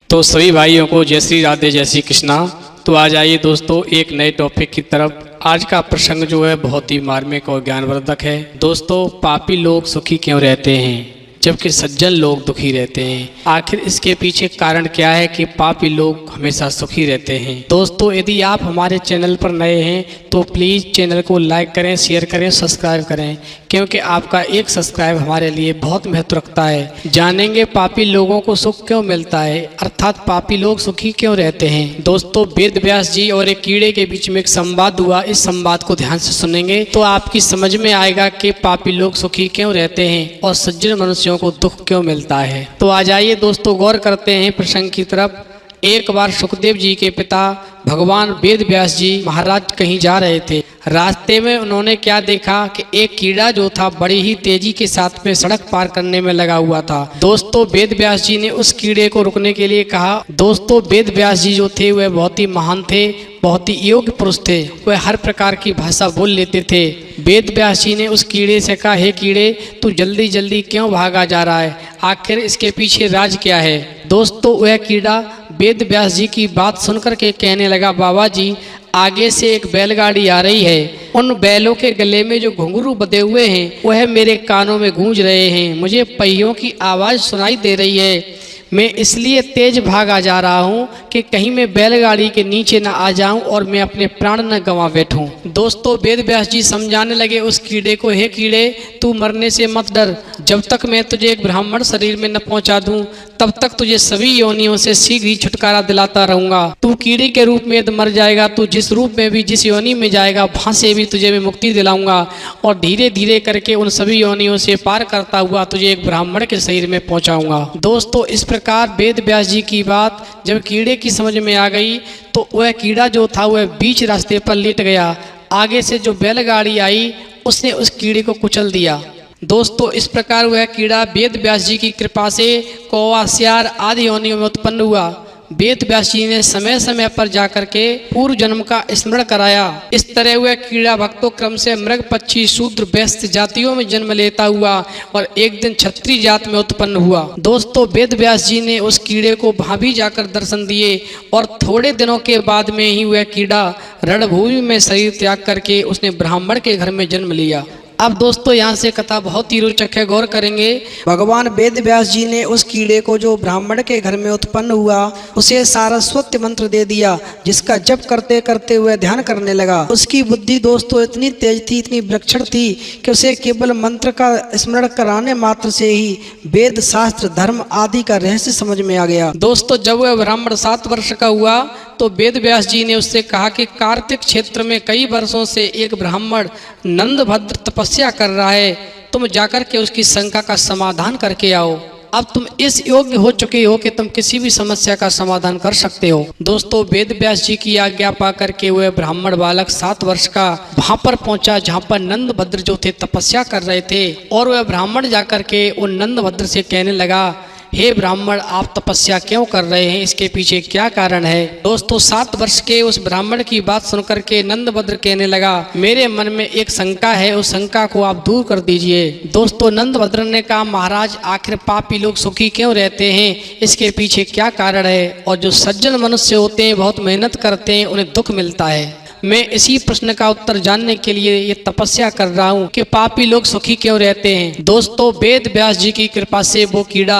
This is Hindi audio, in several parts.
तो सभी भाइयों को जय श्री राधे जय श्री कृष्णा। तो आज आइए दोस्तों एक नए टॉपिक की तरफ। आज का प्रसंग जो है बहुत ही मार्मिक और ज्ञानवर्धक है। दोस्तों, पापी लोग सुखी क्यों रहते हैं जबकि सज्जन लोग दुखी रहते हैं? आखिर इसके पीछे कारण क्या है कि पापी लोग हमेशा सुखी रहते हैं? दोस्तों, यदि आप हमारे चैनल पर नए हैं तो प्लीज़ चैनल को लाइक करें, शेयर करें, सब्सक्राइब करें, क्योंकि आपका एक सब्सक्राइब हमारे लिए बहुत महत्व रखता है। जानेंगे पापी लोगों को सुख क्यों मिलता है, अर्थात पापी लोग सुखी क्यों रहते हैं। दोस्तों, वेद व्यास जी और एक कीड़े के बीच में एक संवाद हुआ। इस संवाद को ध्यान से सुनेंगे तो आपकी समझ में आएगा कि पापी लोग सुखी क्यों रहते हैं और सज्जन मनुष्यों को दुख क्यों मिलता है। तो आ जाइए दोस्तों, गौर करते हैं प्रसंग की तरफ। एक बार सुखदेव जी के पिता भगवान वेद व्यास जी महाराज कहीं जा रहे थे। रास्ते में उन्होंने क्या देखा कि एक कीड़ा जो था बड़ी ही तेजी के साथ में सड़क पार करने में लगा हुआ था। दोस्तों, वेद व्यास जी ने उस कीड़े को रुकने के लिए कहा। दोस्तों, वेद व्यास जी जो थे वह बहुत ही महान थे, बहुत ही योग्य पुरुष थे। वह हर प्रकार की भाषा बोल लेते थे। वेद व्यास जी ने उस कीड़े से कहा, हे कीड़े, तू जल्दी जल्दी क्यों भागा जा रहा है? आखिर इसके पीछे राज क्या है? दोस्तों, वह कीड़ा वेद व्यास जी की बात सुनकर के कहने लगा, बाबा जी, आगे से एक बैलगाड़ी आ रही है। उन बैलों के गले में जो घुंघरू बंधे हुए हैं वह मेरे कानों में गूंज रहे हैं। मुझे पहियों की आवाज़ सुनाई दे रही है। मैं इसलिए तेज भागा जा रहा हूँ कि कहीं मैं बैलगाड़ी के नीचे न आ जाऊं और मैं अपने प्राण न गंवा बैठूं। दोस्तों, वेद व्यास जी समझाने लगे उस कीड़े को, हे कीड़े, तू मरने से मत डर। जब तक मैं तुझे एक ब्राह्मण शरीर में न पहुंचा दूं तब तक तुझे सभी योनियों से शीघ्र ही छुटकारा दिलाता रहूंगा। तू कीड़े के रूप में यदि मर जाएगा, तू जिस रूप में भी, जिस योनि में जाएगा, वहां से भी तुझे मैं मुक्ति दिलाऊंगा और धीरे धीरे करके उन सभी योनियों से पार करता हुआ तुझे एक ब्राह्मण के शरीर में पहुंचाऊंगा। दोस्तों, इस प्रकार वेद व्यास जी की बात जब कीड़े की समझ में आ गई तो वह कीड़ा जो था वह बीच रास्ते पर लेट गया। आगे से जो बैलगाड़ी आई उसने उस कीड़े को कुचल दिया। दोस्तों, इस प्रकार वह कीड़ा वेद व्यास जी की कृपा से कौवा, सियार आदि योनियों में उत्पन्न हुआ। वेद व्यास जी ने समय समय पर जाकर के पूर्व जन्म का स्मरण कराया। इस तरह वह कीड़ा भक्तों क्रम से मृग, पक्षी, शूद्र, वैश्य जातियों में जन्म लेता हुआ और एक दिन क्षत्रिय जात में उत्पन्न हुआ। दोस्तों, वेद व्यास जी ने उस कीड़े को वहां भी जाकर दर्शन दिए और थोड़े दिनों के बाद में ही वह कीड़ा रणभूमि में शरीर त्याग करके उसने ब्राह्मण के घर में जन्म लिया। अब दोस्तों, यहाँ से कथा बहुत ही रोचक है, गौर करेंगे। भगवान वेद व्यास जी ने उस कीड़े को जो ब्राह्मण के घर में उत्पन्न हुआ उसे सारस्वत मंत्र दे दिया, जिसका जप करते करते हुए ध्यान करने लगा। उसकी बुद्धि दोस्तों इतनी तेज थी, इतनी विलक्षण थी कि उसे केवल मंत्र का स्मरण कराने मात्र से ही वेद, शास्त्र, धर्म आदि का रहस्य समझ में आ गया। दोस्तों, जब वह ब्राह्मण 7 वर्ष का हुआ तो वेद व्यास जी ने उससे कहा कि कार्तिक क्षेत्र में कई वर्षों से एक ब्राह्मण नंदभद्र तपस्या कर रहा है, तुम जाकर के उसकी शंका का समाधान करके आओ। अब तुम इस योग्य हो चुके हो कि तुम किसी भी समस्या का समाधान कर सकते हो। दोस्तों, वेद व्यास जी की आज्ञा पा करके वह ब्राह्मण बालक 7 वर्ष का वहां पर पहुंचा जहां पर नंदभद्र जो थे तपस्या कर रहे थे। और वह ब्राह्मण जाकर के उन नंदभद्र से कहने लगा, हे ब्राह्मण, आप तपस्या क्यों कर रहे हैं? इसके पीछे क्या कारण है? दोस्तों, 7 वर्ष के उस ब्राह्मण की बात सुनकर के नंदभद्र कहने लगा, मेरे मन में एक शंका है, उस शंका को आप दूर कर दीजिए। दोस्तों, नंदभद्र ने कहा, महाराज, आखिर पापी लोग सुखी क्यों रहते हैं? इसके पीछे क्या कारण है? और जो सज्जन मनुष्य होते हैं, बहुत मेहनत करते हैं, उन्हें दुख मिलता है। मैं इसी प्रश्न का उत्तर जानने के लिए ये तपस्या कर रहा हूँ कि पापी लोग सुखी क्यों रहते हैं। दोस्तों, वेद व्यास जी की कृपा से वो कीड़ा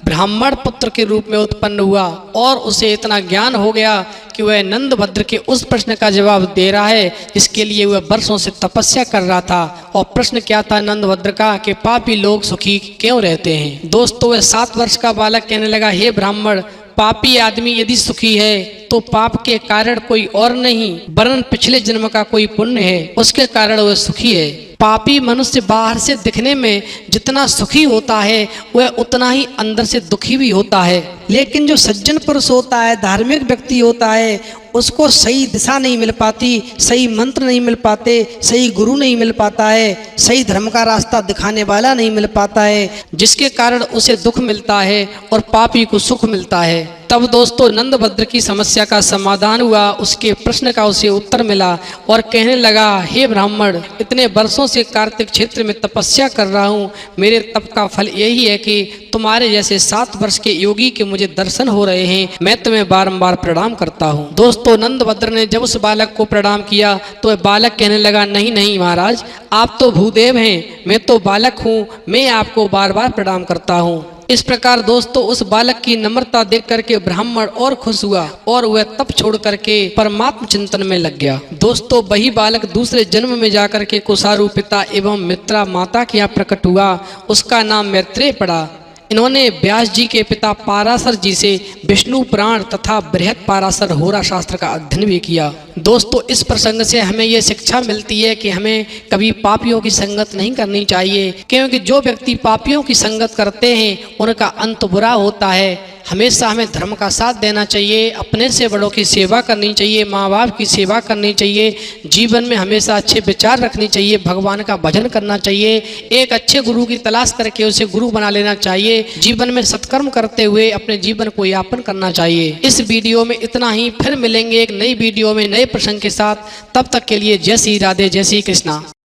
ब्राह्मण पुत्र के रूप में उत्पन्न हुआ और उसे इतना ज्ञान हो गया कि वह नंदभद्र के उस प्रश्न का जवाब दे रहा है जिसके लिए वह वर्षों से तपस्या कर रहा था। और प्रश्न क्या था नंदभद्र का कि पापी लोग सुखी क्यों रहते हैं। दोस्तों, वह 7 वर्ष का बालक कहने लगा, हे ब्राह्मण, पापी आदमी यदि सुखी है तो पाप के कारण कोई और नहीं वरन पिछले जन्म का कोई पुण्य है, उसके कारण वह सुखी है। पापी मनुष्य बाहर से दिखने में जितना सुखी होता है वह उतना ही अंदर से दुखी भी होता है। लेकिन जो सज्जन पुरुष होता है, धार्मिक व्यक्ति होता है, उसको सही दिशा नहीं मिल पाती, सही मंत्र नहीं मिल पाते, सही गुरु नहीं मिल पाता है, सही धर्म का रास्ता दिखाने वाला नहीं मिल पाता है, जिसके कारण उसे दुख मिलता है और पापी को सुख मिलता है। तब दोस्तों नंदभद्र की समस्या का समाधान हुआ, उसके प्रश्न का उसे उत्तर मिला और कहने लगा, हे ब्राह्मण, इतने वर्षों से कार्तिक क्षेत्र में तपस्या कर रहा हूँ। मेरे तप का फल यही है कि तुम्हारे जैसे 7 वर्ष के योगी के मुझे दर्शन हो रहे हैं। मैं तुम्हें बारंबार प्रणाम करता हूँ। दोस्तों नंदभद्र ने जब उस बालक को प्रणाम किया तो वह बालक कहने लगा, नहीं नहीं महाराज, आप तो भूदेव हैं, मैं तो बालक हूँ, मैं आपको बार बार प्रणाम करता हूँ। इस प्रकार दोस्तों उस बालक की नम्रता देख करके ब्राह्मण और खुश हुआ और वह तप छोड़ करके परमात्म चिंतन में लग गया। दोस्तों वही बालक दूसरे जन्म में जाकर के कुशारु पिता एवं मित्रा माता के यहाँ प्रकट हुआ। उसका नाम मैत्रेय पड़ा। इन्होंने व्यास जी के पिता पाराशर जी से विष्णु पुराण तथा बृहद पाराशर होरा शास्त्र का अध्ययन भी किया। दोस्तों इस प्रसंग से हमें यह शिक्षा मिलती है कि हमें कभी पापियों की संगत नहीं करनी चाहिए, क्योंकि जो व्यक्ति पापियों की संगत करते हैं उनका अंत बुरा होता है। हमेशा हमें धर्म का साथ देना चाहिए, अपने से बड़ों की सेवा करनी चाहिए, माँ बाप की सेवा करनी चाहिए, जीवन में हमेशा अच्छे विचार रखनी चाहिए, भगवान का भजन करना चाहिए, एक अच्छे गुरु की तलाश करके उसे गुरु बना लेना चाहिए, जीवन में सत्कर्म करते हुए अपने जीवन को यापन करना चाहिए। इस वीडियो में इतना ही, फिर मिलेंगे एक नई वीडियो में नए प्रसंग के साथ। तब तक के लिए जय श्री राधे, जय श्री कृष्णा।